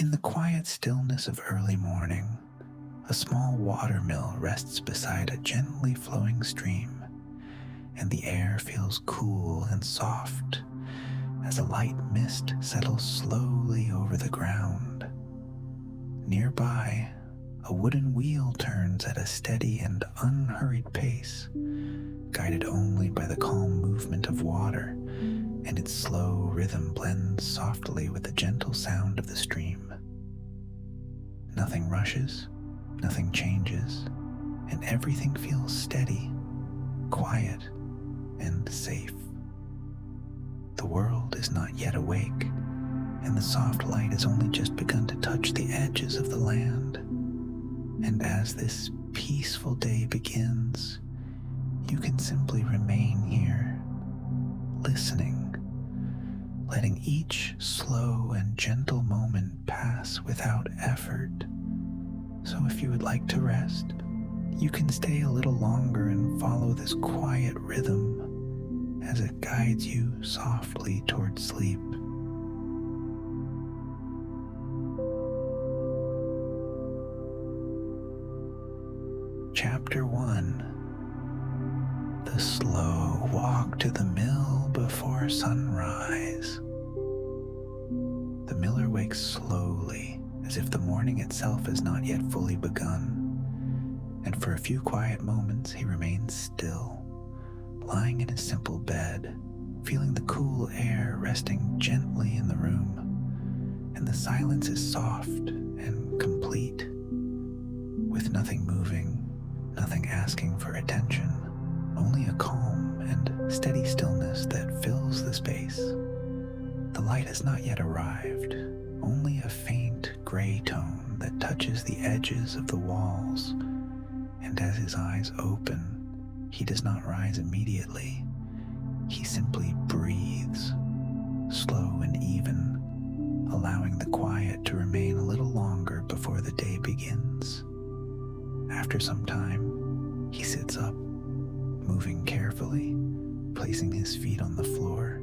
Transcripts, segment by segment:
In the quiet stillness of early morning, a small watermill rests beside a gently flowing stream, and the air feels cool and soft as a light mist settles slowly over the ground. Nearby, a wooden wheel turns at a steady and unhurried pace, guided only by the calm movement of water, and its slow rhythm blends softly with the gentle sound of the stream. Nothing rushes, nothing changes, and everything feels steady, quiet, and safe. The world is not yet awake, and the soft light has only just begun to touch the edges of the land. And as this peaceful day begins, you can simply remain here, listening, letting each slow and gentle moment pass without effort. So if you would like to rest, you can stay a little longer and follow this quiet rhythm as it guides you softly towards sleep. Chapter 1: The Slow Walk to the Mill Before Sunrise. The miller wakes slowly, as if the morning itself has not yet fully begun, and for a few quiet moments he remains still, lying in his simple bed, feeling the cool air resting gently in the room, and the silence is soft and complete, with nothing moving, nothing asking for attention, only a calm and steady stillness that fills the space. The light has not yet arrived, only a faint gray tone that touches the edges of the walls, and as his eyes open, he does not rise immediately. He simply breathes, slow and even, allowing the quiet to remain a little longer before the day begins. After some time, he sits up, moving carefully, placing his feet on the floor,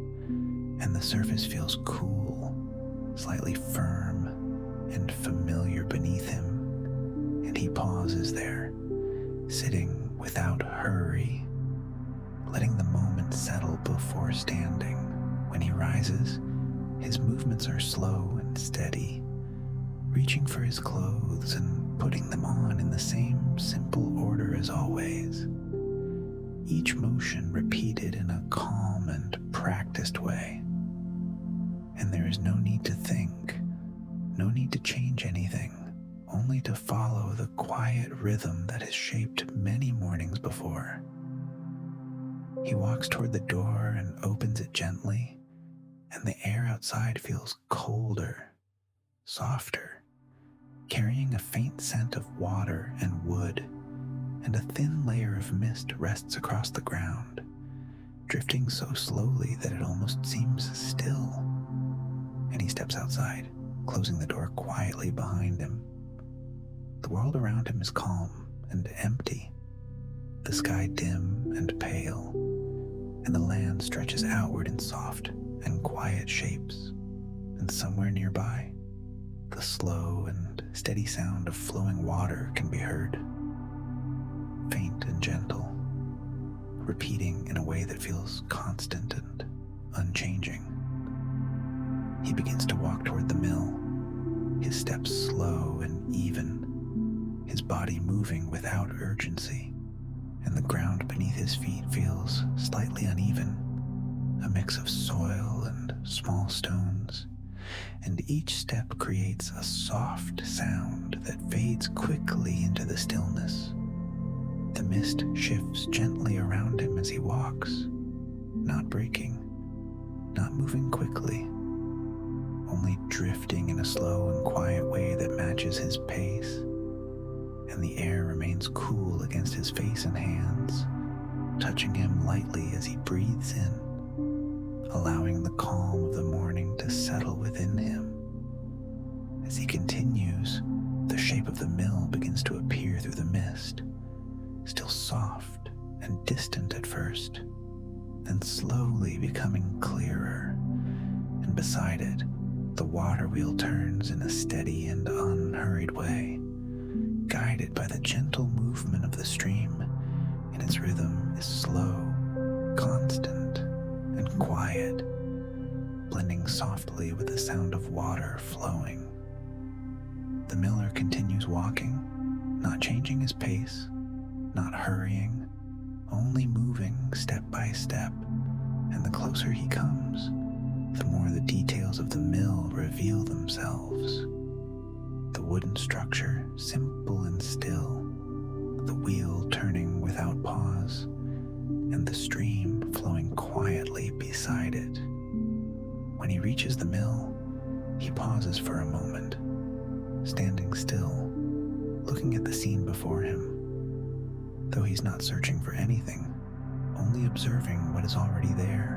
and the surface feels cool, slightly firm, and familiar beneath him, and he pauses there, sitting without hurry, letting the moment settle before standing. When he rises, his movements are slow and steady, reaching for his clothes and putting them on in the same simple order as always, each motion repeated in a calm and practiced way. And there is no need to think, no need to change anything, only to follow the quiet rhythm that has shaped many mornings before. He walks toward the door and opens it gently, and the air outside feels colder, softer, carrying a faint scent of water and wood, and a thin layer of mist rests across the ground, drifting so slowly that it almost seems still. And he steps outside, closing the door quietly behind him. The world around him is calm and empty, the sky dim and pale, and the land stretches outward in soft and quiet shapes. And somewhere nearby, the slow and steady sound of flowing water can be heard, faint and gentle, repeating in a way that feels constant and unchanging. He begins to walk toward the mill, his steps slow and even, his body moving without urgency, and the ground beneath his feet feels slightly uneven, a mix of soil and small stones, and each step creates a soft sound that fades quickly into the stillness. The mist shifts gently around him as he walks, not breaking, not moving quickly, only drifting in a slow and quiet way that matches his pace, and the air remains cool against his face and hands, touching him lightly as he breathes in, allowing the calm of the morning to settle within him. As he continues, the shape of the mill begins to appear through the mist, still soft and distant at first, then slowly becoming clearer, and beside it, The water wheel turns in a steady and unhurried way, guided by the gentle movement of the stream, and its rhythm is slow, constant, and quiet, blending softly with the sound of water flowing. The miller continues walking, not changing his pace, not hurrying, only moving step by step, and the closer he comes, the more the details of the mill reveal themselves. The wooden structure, simple and still, the wheel turning without pause, and the stream flowing quietly beside it. When he reaches the mill, he pauses for a moment, standing still, looking at the scene before him. Though he's not searching for anything, only observing what is already there,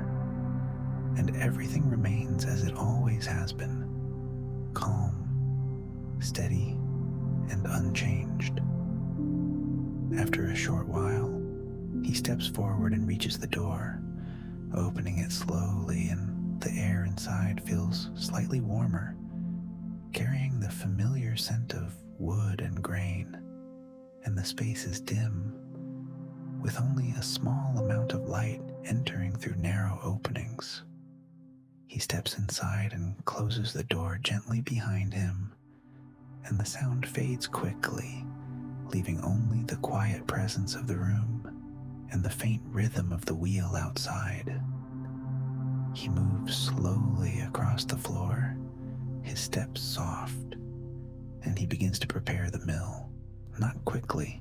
and everything remains as it always has been, calm, steady, and unchanged. After a short while, he steps forward and reaches the door, opening it slowly, and the air inside feels slightly warmer, carrying the familiar scent of wood and grain, and the space is dim, with only a small amount of light entering through narrow openings. He steps inside and closes the door gently behind him, and the sound fades quickly, leaving only the quiet presence of the room and the faint rhythm of the wheel outside. He moves slowly across the floor, his steps soft, and he begins to prepare the mill, not quickly,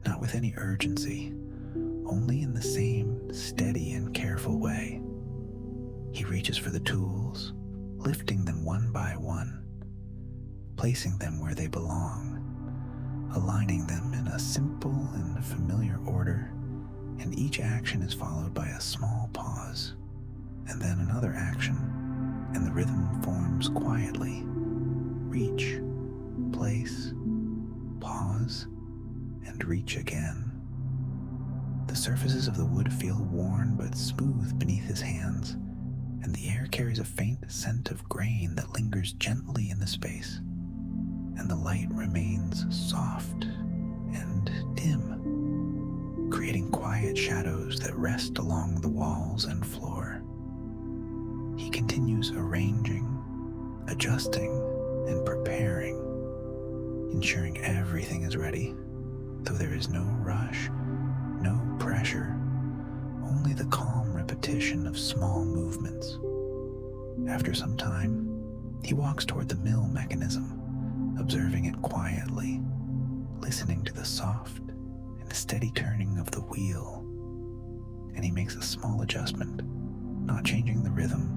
not with any urgency, only in the same steady and careful way. He reaches for the tools, lifting them one by one, placing them where they belong, aligning them in a simple and familiar order, and each action is followed by a small pause, and then another action, and the rhythm forms quietly. Reach, place, pause, and reach again. The surfaces of the wood feel worn but smooth beneath his hands, and the air carries a faint scent of grain that lingers gently in the space, and the light remains soft and dim, creating quiet shadows that rest along the walls and floor. He continues arranging, adjusting, and preparing, ensuring everything is ready, though there is no rush, no pressure, only the calm repetition of small movements. After some time, he walks toward the mill mechanism, observing it quietly, listening to the soft and steady turning of the wheel, and he makes a small adjustment, not changing the rhythm,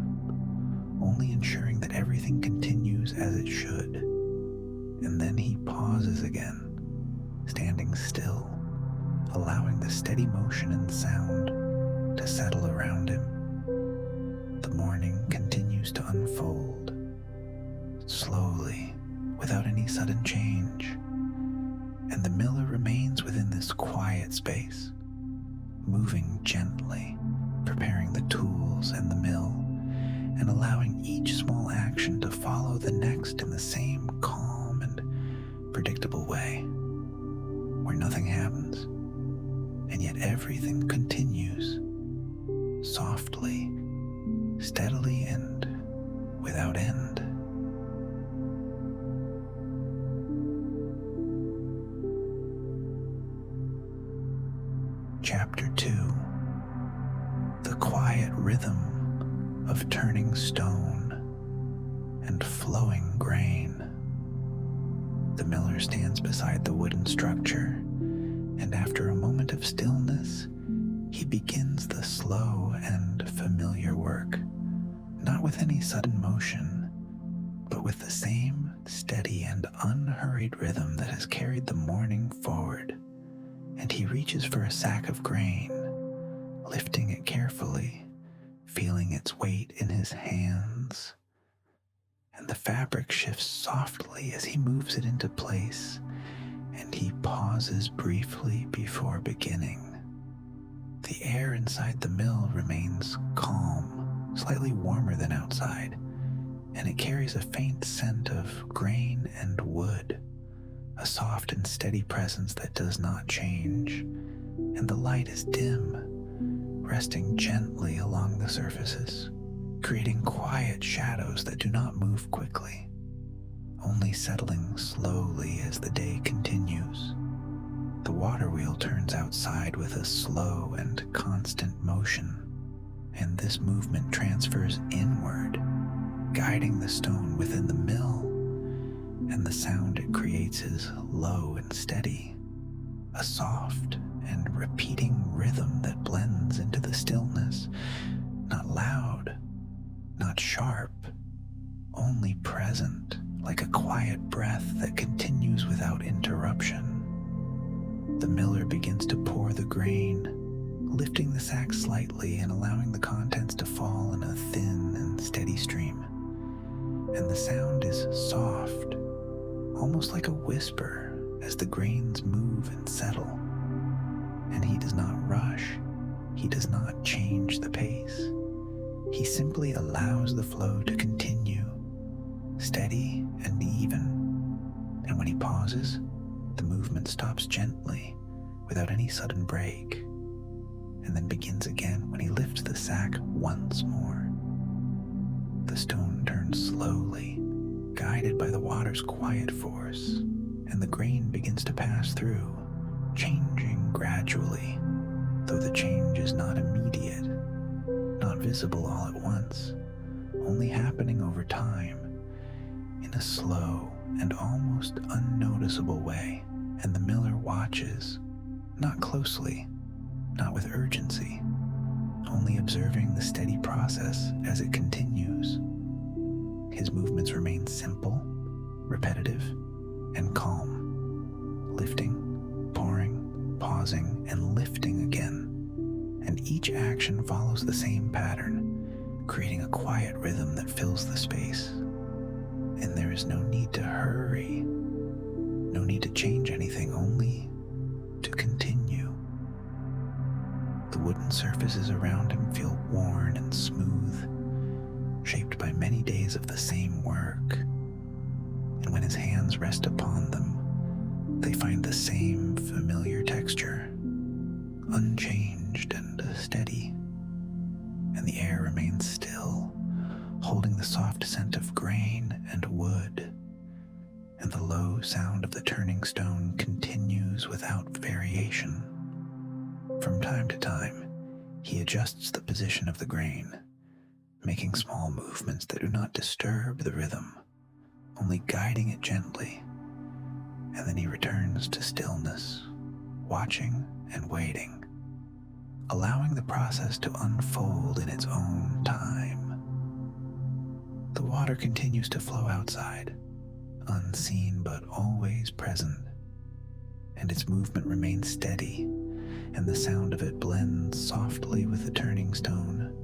only ensuring that everything continues as it should. And then he pauses again, standing still, allowing the steady motion and sound to settle around him. The morning continues to unfold, slowly, without any sudden change, and the miller remains within this quiet space, moving gently, preparing the tools and the mill, and allowing each small action to follow the next in the same calm and predictable way, where nothing happens, and yet everything continues, softly, steadily, and without end. Chapter 2. The quiet rhythm of turning stone and flowing grain. The miller stands beside the wooden structure, and after a moment of stillness, he begins the slow and familiar work, not with any sudden motion, but with the same steady and unhurried rhythm that has carried the morning forward. And he reaches for a sack of grain, lifting it carefully, feeling its weight in his hands. And the fabric shifts softly as he moves it into place, and he pauses briefly before beginning. The air inside the mill remains calm, slightly warmer than outside, and it carries a faint scent of grain and wood, a soft and steady presence that does not change, and the light is dim, resting gently along the surfaces, creating quiet shadows that do not move quickly, only settling slowly as the day continues. The water wheel turns outside with a slow and constant motion, and this movement transfers inward, guiding the stone within the mill, and the sound it creates is low and steady, a soft and repeating rhythm that blends into the stillness, not loud, not sharp, only present, like a quiet breath that continues without interruption. The miller begins to pour the grain, lifting the sack slightly and allowing the contents to fall in a thin and steady stream. And the sound is soft, almost like a whisper as the grains move and settle. And he does not rush, he does not change the pace. He simply allows the flow to continue, steady and even. And when he pauses, the movement stops gently, without any sudden break, and then begins again when he lifts the sack once more. The stone turns slowly, guided by the water's quiet force, and the grain begins to pass through, changing gradually, though the change is not immediate, not visible all at once, only happening over time, in a slow and almost unnoticeable way. And the miller watches, not closely, not with urgency, only observing the steady process as it continues. His movements remain simple, repetitive, and calm, lifting, pouring, pausing, and lifting again. And each action follows the same pattern, creating a quiet rhythm that fills the space. And there is no need to hurry, no need to change anything, only to continue. The wooden surfaces around him feel worn and smooth, shaped by many days of the same work. And when his hands rest upon them, they find the same familiar texture, unchanged and steady. And the air remains still, holding the soft scent of grain and wood. And the low sound of the turning stone continues without variation. From time to time, he adjusts the position of the grain, making small movements that do not disturb the rhythm, only guiding it gently. And then he returns to stillness, watching and waiting, allowing the process to unfold in its own time. The water continues to flow outside, unseen but always present, and its movement remains steady, and the sound of it blends softly with the turning stone,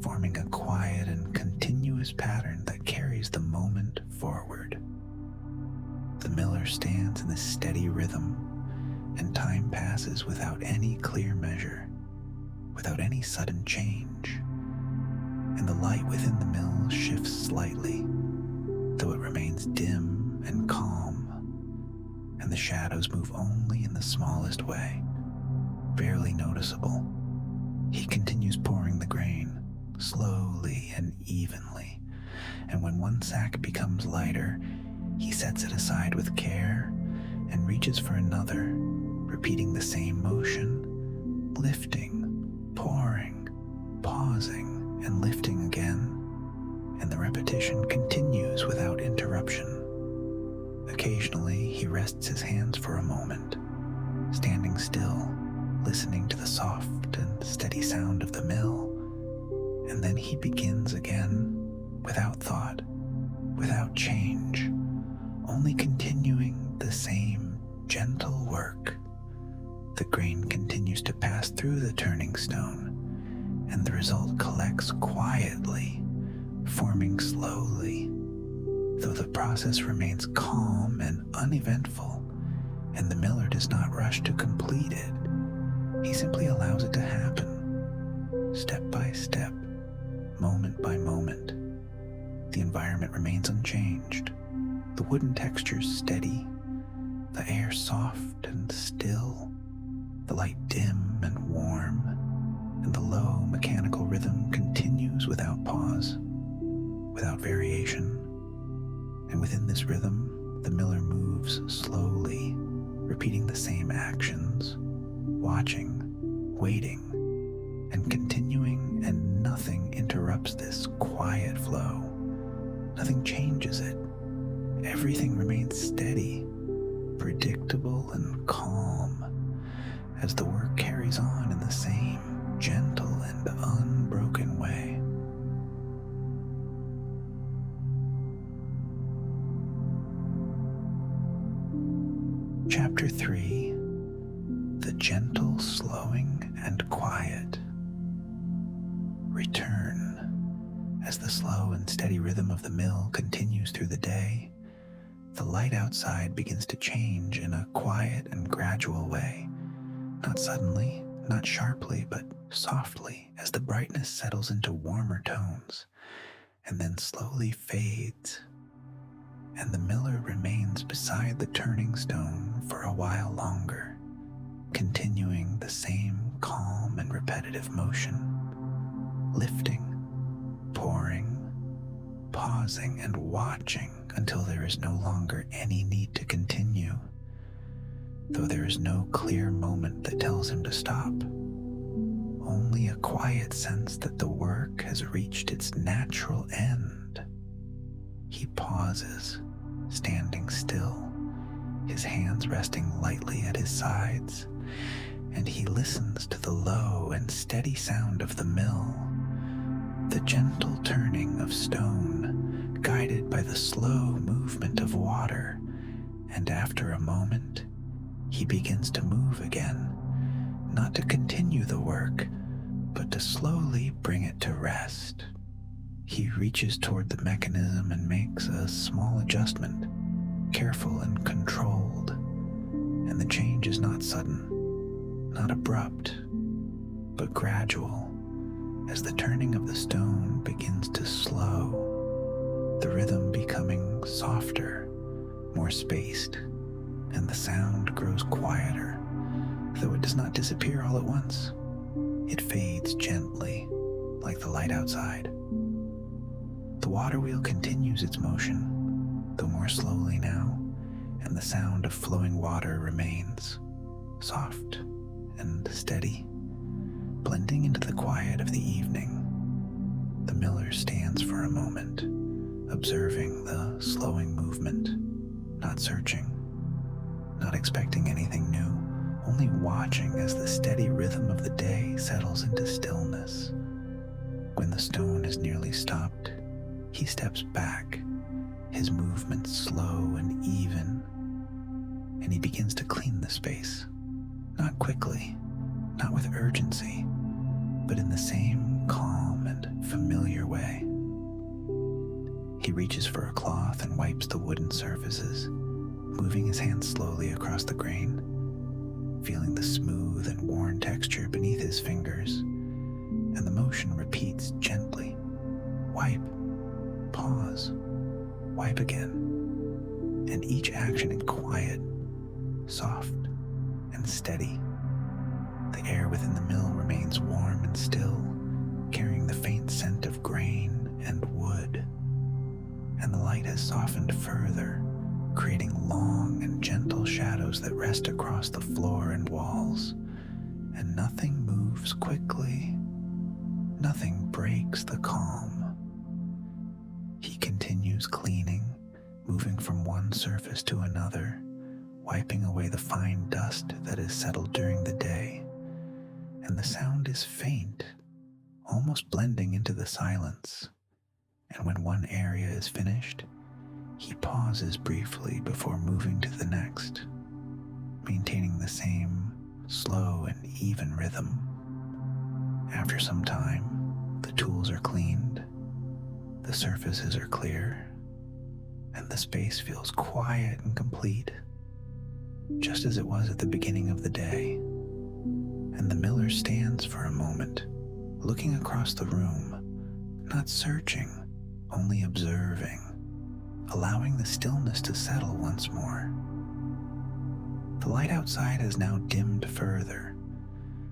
forming a quiet and continuous pattern that carries the moment forward. The miller stands in this steady rhythm, and time passes without any clear measure, without any sudden change, and the light within the mill shifts slightly, though it remains dim and calm, and the shadows move only in the smallest way, barely noticeable. He continues pouring the grain, slowly and evenly, and when one sack becomes lighter, he sets it aside with care and reaches for another, repeating the same motion, lifting, pouring, pausing, and lifting again. And the repetition continues without interruption. Occasionally, he rests his hands for a moment, standing still, listening to the soft and steady sound of the mill, and then he begins again, without thought, without change, only continuing the same gentle work. The grain continues to pass through the turning stone, and the result collects quietly, forming slowly, though the process remains calm and uneventful, and the miller does not rush to complete it. He simply allows it to happen, step by step, moment by moment. The environment remains unchanged. The wooden texture steady, the air soft and still, the light dim and warm, and the low mechanical rhythm continues without pause, without variation. And within this rhythm, the miller moves slowly, repeating the same actions, watching, waiting, and continuing, and nothing interrupts this quiet flow. Nothing changes it. Everything remains steady, predictable, and calm as the work carries on in the same gentle and unbroken way. Chapter 3: The Gentle Slowing and Quiet. Return. As the slow and steady rhythm of the mill continues through the day, the light outside begins to change in a quiet and gradual way. Not suddenly, not sharply, but softly, as the brightness settles into warmer tones, and then slowly fades. And the miller remains beside the turning stone for a while longer, continuing the same calm and repetitive motion, lifting, pouring, pausing, and watching until there is no longer any need to continue, though there is no clear moment that tells him to stop. Only a quiet sense that the work has reached its natural end. He pauses, standing still, his hands resting lightly at his sides, and he listens to the low and steady sound of the mill, the gentle turning of stone, guided by the slow movement of water. And after a moment, he begins to move again, not to continue the work, but to slowly bring it to rest. He reaches toward the mechanism and makes a small adjustment, careful and controlled. And the change is not sudden, not abrupt, but gradual, as the turning of the stone begins to slow, the rhythm becoming softer, more spaced, and the sound grows quieter, though it does not disappear all at once. It fades gently, like the light outside. The water wheel continues its motion, though more slowly now, and the sound of flowing water remains, soft and steady, blending into the quiet of the evening. The miller stands for a moment, observing the slowing movement, not searching, not expecting anything new, only watching as the steady rhythm of the day settles into stillness. When the stone is nearly stopped, he steps back, his movements slow and even, and he begins to clean the space, not quickly, not with urgency, but in the same calm and familiar way. He reaches for a cloth and wipes the wooden surfaces, moving his hand slowly across the grain, feeling the smooth and worn texture beneath his fingers, and the motion repeats gently. Wipe, pause, wipe again, and each action in quiet, soft, and steady. The air within the mill remains warm and still, carrying the faint scent of grain and wood, and the light has softened further, creating long and gentle shadows that rest across the floor and walls, and nothing moves quickly, nothing breaks the calm. He continues cleaning, moving from one surface to another, wiping away the fine dust that has settled during the day, and the sound is faint, almost blending into the silence. And when one area is finished, he pauses briefly before moving to the next, maintaining the same slow and even rhythm. After some time, the tools are cleaned, the surfaces are clear, and the space feels quiet and complete, just as it was at the beginning of the day. And the miller stands for a moment, looking across the room, not searching, only observing, allowing the stillness to settle once more. The light outside has now dimmed further,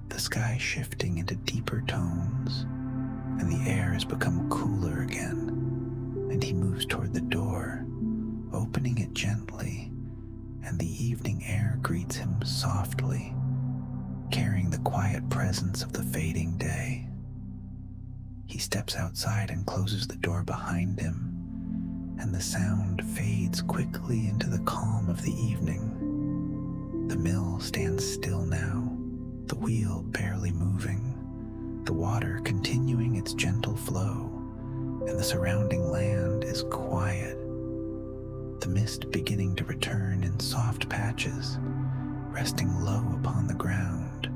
the sky shifting into deeper tones, and the air has become cooler again, and he moves toward the door, opening it gently, and the evening air greets him softly, carrying the quiet presence of the fading day. He steps outside and closes the door behind him, and the sound fades quickly into the calm of the evening. The mill stands still now, the wheel barely moving, the water continuing its gentle flow, and the surrounding land is quiet, the mist beginning to return in soft patches, resting low upon the ground.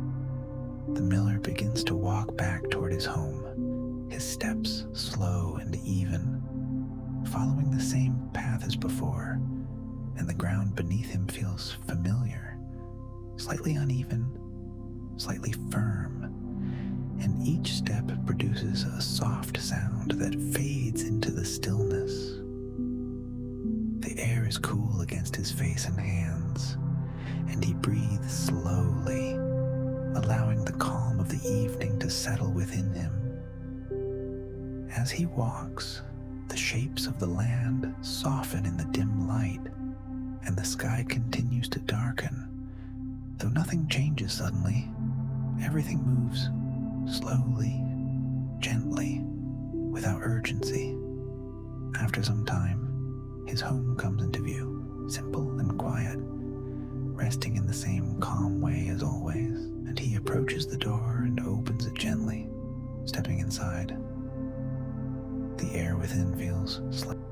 The miller begins to walk back toward his home, his steps slow and even, following the same path as before, and the ground beneath him feels familiar, slightly uneven, slightly firm, and each step produces a soft sound that fades into the stillness. The air is cool against his face and hands, and he breathes slowly, allowing the calm of the evening to settle within him. As he walks, the shapes of the land soften in the dim light, and the sky continues to darken. Though nothing changes suddenly, everything moves slowly, gently, without urgency. After some time, his home comes into view, simple and quiet, resting in the same calm way as always, and he approaches the door and opens it gently, stepping inside. The air within feels slightly